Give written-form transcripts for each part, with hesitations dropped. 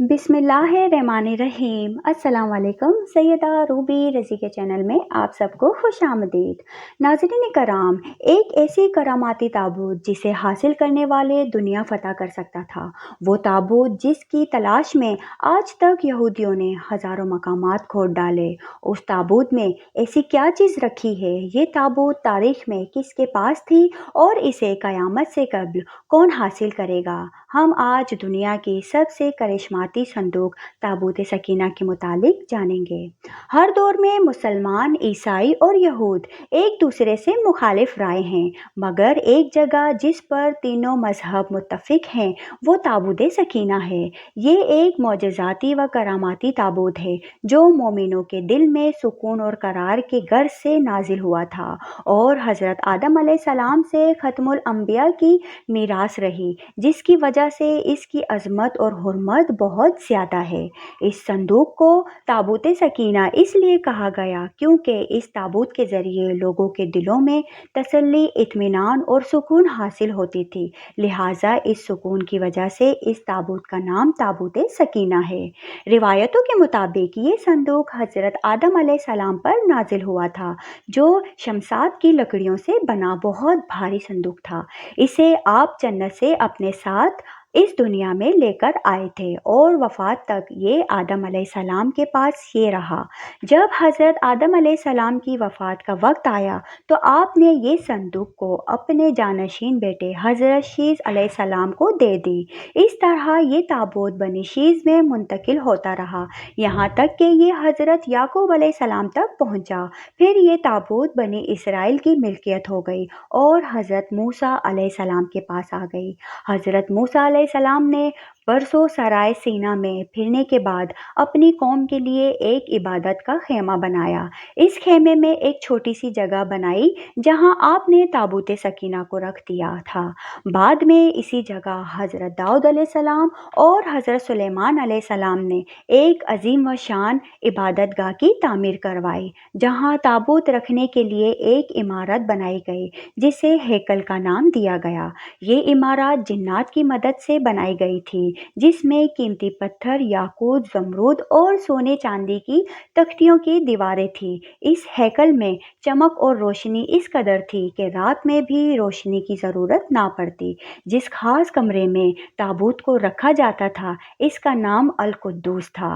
बिस्मिल्लाहिर्रहमानिर्रहीम। अस्सलाम वालेकुम। सैयदा रूबी रज़ी के चैनल में आप सबको खुश आमदीद। नाज़रीन कराम, एक ऐसी करामाती ताबूत जिसे हासिल करने वाले दुनिया फ़तह कर सकता था। वो ताबूत जिसकी तलाश में आज तक यहूदियों ने हज़ारों मकामात खोद डाले। उस ताबूत में ऐसी क्या चीज़ रखी है? ये ताबूत तारीख़ में किसके पास थी और इसे क़यामत से कबल कौन हासिल करेगा? हम आज दुनिया की सबसे करिश्माती संदूक ताबूत सकीना के मुतालिक जानेंगे। हर दौर में मुसलमान, ईसाई और यहूद एक दूसरे से मुखालिफ राय हैं, मगर एक जगह जिस पर तीनों मजहब मुत्तफिक हैं वो ताबूत सकीना है। ये एक मौजज़ाती व करामाती ताबूत है जो मोमिनों के दिल में सुकून और करार के गर्ज से नाजिल हुआ था और हज़रत आदम अलैहिस्सलाम से ख़त्मुल अंबिया की मीरास रही, जिसकी वजह से इसकी अज़मत और हुर्मत बहुत ज़्यादा है। इस संदूक को ताबूत सकीना इसलिए कहा गया क्योंकि इस ताबूत के ज़रिए लोगों के दिलों में तसल्ली, इत्मीनान और सुकून हासिल होती थी। लिहाजा इस सुकून की वजह से इस ताबूत का नाम ताबूत सकीना है। रिवायतों के मुताबिक ये संदूक हज़रत आदम अलैहिस्सलाम पर नाजिल हुआ था, जो शमशाद की लकड़ियों से बना बहुत भारी संदूक था। इसे आप जन्नत से अपने साथ इस दुनिया में लेकर आए थे और वफ़ात तक ये आदम अलैहिस्सलाम के पास ये रहा। जब हज़रत आदम अलैहिस्सलाम की वफ़ात का वक्त आया तो आपने ये संदूक को अपने जानशीन बेटे हज़रत शीस अलैहिस्सलाम को दे दी। इस तरह ये ताबूत बनी शीस में मुंतकिल होता रहा, यहाँ तक कि ये हज़रत याकूब अलैहिस्सलाम तक पहुँचा। फिर ये ताबूत बनी इसराइल की मिल्कियत हो गई और हज़रत मूसा अलैहिस्सलाम के पास आ गई। हज़रत मूसा अलैहिस्सलाम ने बरसों सराय सीना में फिरने के बाद अपनी कौम के लिए एक इबादत का खेमा बनाया। इस खेमे में एक छोटी सी जगह बनाई जहां आपने ताबूत सकीना को रख दिया था। बाद में इसी जगह हज़रत दाऊद अलैहिस्सलाम और हज़रत सुलेमान अलैहिस्सलाम ने एक अजीम व शान इबादत गाह की तामीर करवाई, जहां ताबूत रखने के लिए एक इमारत बनाई गई जिसे हैकल का नाम दिया गया। ये इमारत जिन्नात की मदद से बनाई गई थी, जिसमें कीमती पत्थर, याकूत, ज़मरूद और सोने चांदी की तख्तियों की दीवारें थीं। इस हैकल में चमक और रोशनी इस कदर थी कि रात में भी रोशनी की ज़रूरत ना पड़ती। जिस खास कमरे में ताबूत को रखा जाता था इसका नाम अल कुद्दूस था।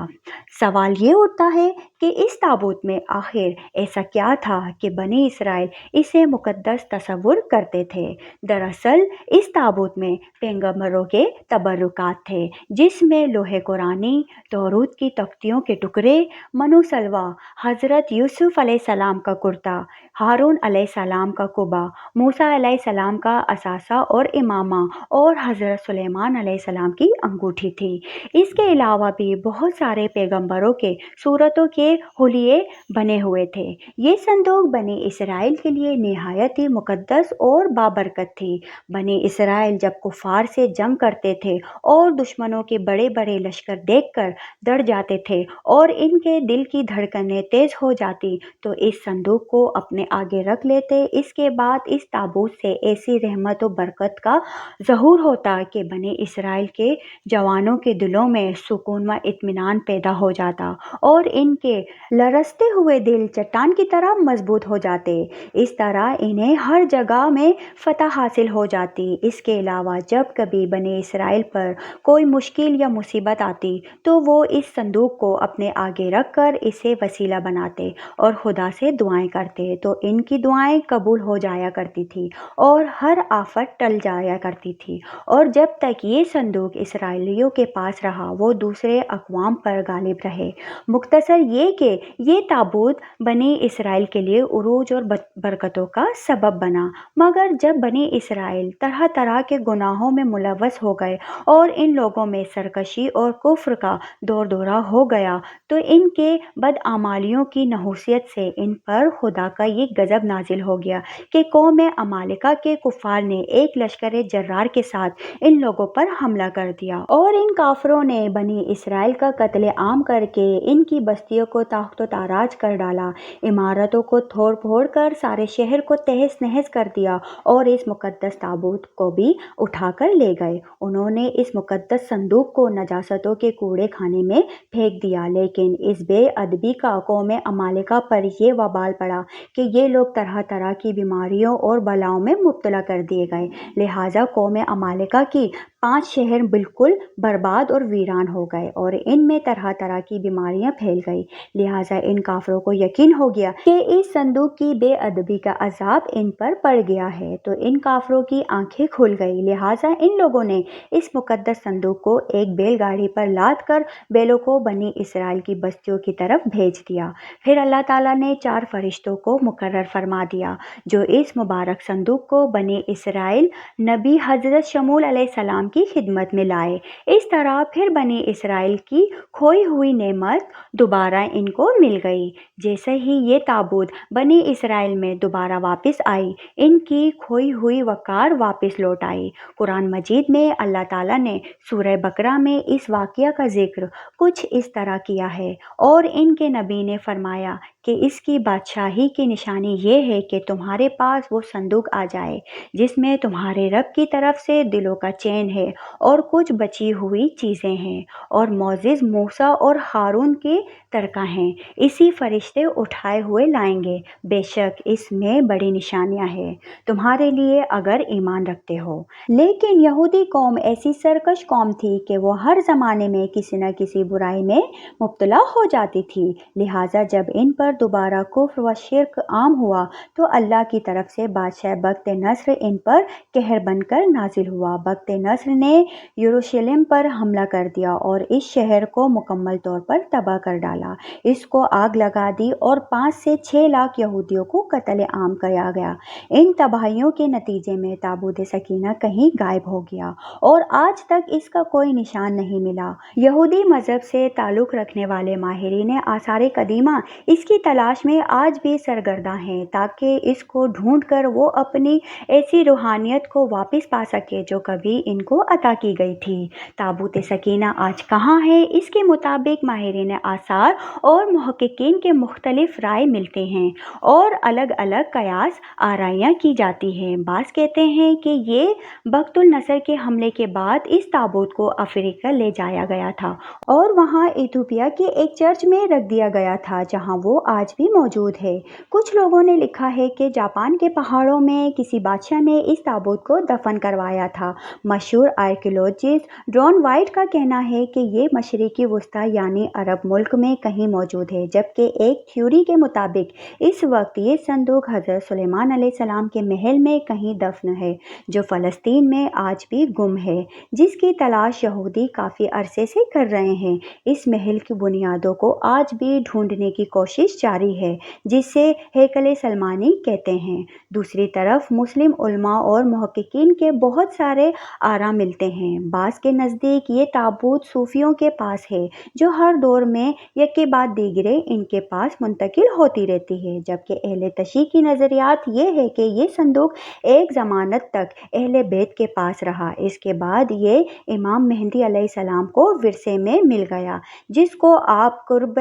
सवाल ये उठता है कि इस ताबूत में आखिर ऐसा क्या था कि बनी इसराइल इसे मुकद्दस तसव्वुर करते थे। दरअसल इस ताबूत में पैगंबरों के तबरुकात थे, जिसमें लोहे कुरानी, तौरात की तख्तियों के टुकड़े, मनु सलवा, हज़रत यूसुफ अलैहिस्सलाम का कुर्ता, हारून अलैहिस्सलाम का कुबा, मूसा अलैहिस्सलाम का असासा और इमामा और हज़रत सुलेमान अलैहिस्सलाम की अंगूठी थी। इसके अलावा भी बहुत सारे पैगंबरों के सूरतों के हुलिये बने हुए थे। ये संदूक बनी इसराइल के लिए निहायत ही मुकद्दस और बाबरकत थी। बनी इसराइल जब कुफार से जंग करते थे और दुश्मनों के बड़े बड़े लश्कर देखकर डर जाते थे और इनके दिल की धड़कनें तेज़ हो जाती तो इस संदूक को अपने आगे रख लेते। इसके बाद इस ताबूत से ऐसी रहमत और बरकत का ज़हूर होता कि बनी इसराइल के जवानों के दिलों में सुकून व इत्मीनान पैदा हो जाता और इनके लरसते हुए दिल चट्टान की तरह मजबूत हो जाते। इस तरह इन्हें हर जगह में फ़तह हासिल हो जाती। इसके अलावा जब कभी बनी इसराइल पर कोई मुश्किल या मुसीबत आती तो वो इस संदूक को अपने आगे रख कर इसे वसीला बनाते और खुदा से दुआएं करते, तो इनकी दुआएं कबूल हो जाया करती थी और हर आफत टल जाया करती थी। और जब तक ये संदूक इसराइलियों के पास रहा वो दूसरे अक़वाम पर गालिब रहे। मुख्तसर ये कि ये ताबूत बनी इसराइल के लिए उरूज और बरकतों का सबब बना, मगर जब बनी इसराइल तरह तरह के गुनाहों में मुलव्वस हो गए और इन लोगों में सरकशी और कुफ्र का दौर दौरा हो गया तो इनके बदआमालियों की नहूसियत से इन पर खुदा का ये गज़ब नाजिल हो गया कि कौम अमालिका के कुफ़ार ने एक लश्कर जर्रार के साथ इन लोगों पर हमला कर दिया और इन काफरों ने बनी इसराइल का कत्ले आम करके इनकी बस्तियों को ताख्त ताराज कर डाला, इमारतों को तोड़ फोड़ कर सारे शहर को तहस नहस कर दिया और इस मुकद्दस ताबूत को भी उठाकर ले गए। उन्होंने इस मुकद्दस मुक़द्दस संदूक को नजासतों के कूड़े खाने में फेंक दिया। लेकिन इस बेअदबी का कौम अमालेका पर ये वबाल पड़ा कि ये लोग तरह तरह की बीमारियों और बलाओं में मुब्तला कर दिए गए। लिहाजा कौम अमालेका की 5 शहर बिल्कुल बर्बाद और वीरान हो गए और इनमें तरह तरह की बीमारियां फैल गई। लिहाजा इन काफिरों को यकीन हो गया कि इस संदूक की बेअदबी का अजाब इन पर पड़ गया है, तो इन काफिरों की आंखें खुल गई। लिहाजा इन लोगों ने इस मुकद्दस संदूक को एक बैलगाड़ी पर लाद कर बैलों को बनी इसराइल की बस्तियों की तरफ भेज दिया। फिर अल्लाह ताला ने 4 फरिश्तों को मुकर्रर फरमा दिया जो इस मुबारक संदूक को बनी इसराइल नबी हजरत शमूल अलैहिस्सलाम की खिदमत में लाए। इस तरह फिर बनी इसराइल की खोई हुई नेमत दोबारा इनको मिल गई। जैसे ही ये ताबूत बनी इसराइल में दोबारा वापस आई, इनकी खोई हुई वक़ार वापस लौट आई। कुरान मजीद में अल्लाह ताला ने सूरह बकरा में इस वाक़या का जिक्र कुछ इस तरह किया है, और इनके नबी ने फरमाया कि इसकी बादशाही की निशानी ये है कि तुम्हारे पास वो संदूक आ जाए जिसमें तुम्हारे रब की तरफ से दिलों का चैन है और कुछ बची हुई चीज़ें हैं और मोज़ेज़ मूसा और हारून के तरका हैं। इसी फरिश्ते उठाए हुए लाएंगे। बेशक इसमें बड़ी निशानियां हैं तुम्हारे लिए अगर ईमान रखते हो। लेकिन यहूदी कौम ऐसी सरकश कौम थी कि वो हर ज़माने में किसी न किसी बुराई में मुब्तला हो जाती थी। लिहाजा जब इन पर दोबारा कुफ्र व शिर्क आम हुआ तो अल्लाह की तरफ से बादशाह बख्त नस्र इन पर कहर बनकर नाजिल हुआ। बख्त नस्र ने यरूशलेम पर हमला कर दिया और इस शहर को मुकम्मल तौर पर तबाह कर डाला। इसको आग लगा दी और 5 से 6 लाख यहूदियों को कत्ल आम किया गया। इन तबाहियों के नतीजे में ताबूत सकीना कहीं गायब हो गया और आज तक इसका कोई निशान नहीं मिला। यहूदी मज़हब से ताल्लुक़ रखने वाले माहिरीन आसार कदीमा इसकी तलाश में आज भी सरगर्दा हैं ताकि इसको ढूंढ कर वो अपनी ऐसी रूहानियत को वापस पा सके जो कभी इनको अता की गई थी। ताबूत सकीना आज कहाँ है, इसके मुताबिक माहिरीन आसार और मुहक्किकीन के मुख्तलिफ राय मिलते हैं और अलग अलग कयास आराइयाँ की जाती हैं। बाज़ कहते हैं कि ये बख्तुल नसर के हमले के बाद इस ताबूत को अफ्रीका ले जाया गया था और वहाँ इथियोपिया के एक चर्च में रख दिया गया था जहाँ वो आज भी मौजूद है। कुछ लोगों ने लिखा है कि जापान के पहाड़ों में किसी बादशाह ने इस ताबूत को दफन करवाया था। मशहूर आर्कियोलॉजिस्ट जॉन वाइट का कहना है कि ये मशरिकी वस्ता यानी अरब मुल्क में कहीं मौजूद है, जबकि एक थ्योरी के मुताबिक इस वक्त ये संदूक हज़रत सुलेमान अलैहिस्सलाम के महल में कहीं दफन है जो फ़लस्तीन में आज भी गुम है, जिसकी तलाश यहूदी काफ़ी अरसे से कर रहे हैं। इस महल की बुनियादों को आज भी ढूंढने की कोशिश जारी है जिसे हैकल सलमानी कहते हैं। दूसरी तरफ मुस्लिम उलमा और मुहक्किकीन के बहुत सारे आरा मिलते हैं। बाज़ के नज़दीक ये ताबूत सूफियों के पास है जो हर दौर में एक के बाद दीगरे इनके पास मुंतकिल होती रहती है, जबकि अहले तशी की नज़रियात ये है कि ये संदूक एक ज़मानत तक अहले बैत के पास रहा। इसके बाद ये इमाम मेहदी अलैहिस्सलाम को विरसे में मिल गया जिसको आप कुर्ब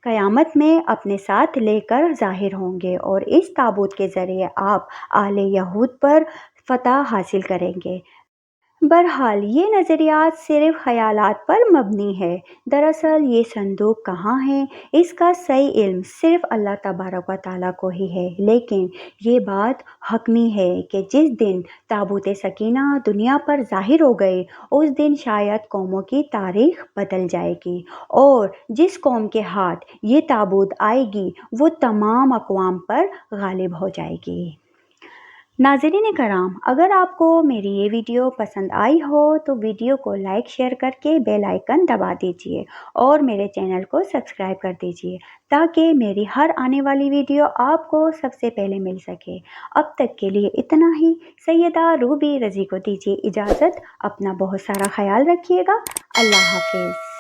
क़यामत में अपने साथ लेकर ज़ाहिर होंगे और इस ताबूत के ज़रिए आप आले यहूद पर फ़तह हासिल करेंगे। बहरहाल ये नज़रियात सिर्फ ख़यालात पर मबनी है। दरअसल ये संदूक कहाँ है इसका सही इल्म सिर्फ अल्लाह तबारक व तआला को ही है, लेकिन ये बात हतमी है कि जिस दिन ताबूत सकीना दुनिया पर ज़ाहिर हो गई उस दिन शायद कौमों की तारीख़ बदल जाएगी और जिस कौम के हाथ ये ताबूत आएगी वो तमाम अक़वाम पर गालिब हो जाएगी। नाज़रीन कराम, अगर आपको मेरी ये वीडियो पसंद आई हो तो वीडियो को लाइक शेयर करके बेल आइकन दबा दीजिए और मेरे चैनल को सब्सक्राइब कर दीजिए ताकि मेरी हर आने वाली वीडियो आपको सबसे पहले मिल सके। अब तक के लिए इतना ही। सैयदा रूबी रज़ी को दीजिए इजाज़त। अपना बहुत सारा ख्याल रखिएगा। अल्लाह हाफिज़।